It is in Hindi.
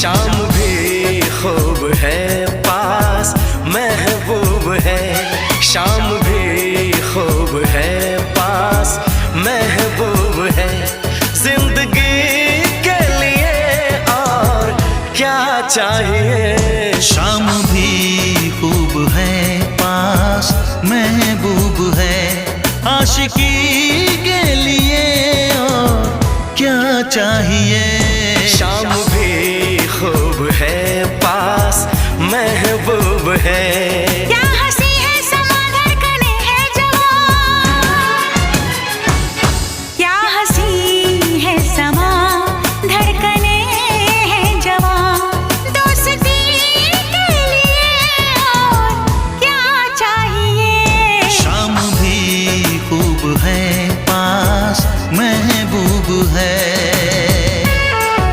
शाम भी खूब है पास महबूब है, शाम भी खूब है पास महबूब है। जिंदगी के लिए और क्या चाहिए। शाम भी खूब है पास महबूब है, आशिकी के लिए और क्या चाहिए।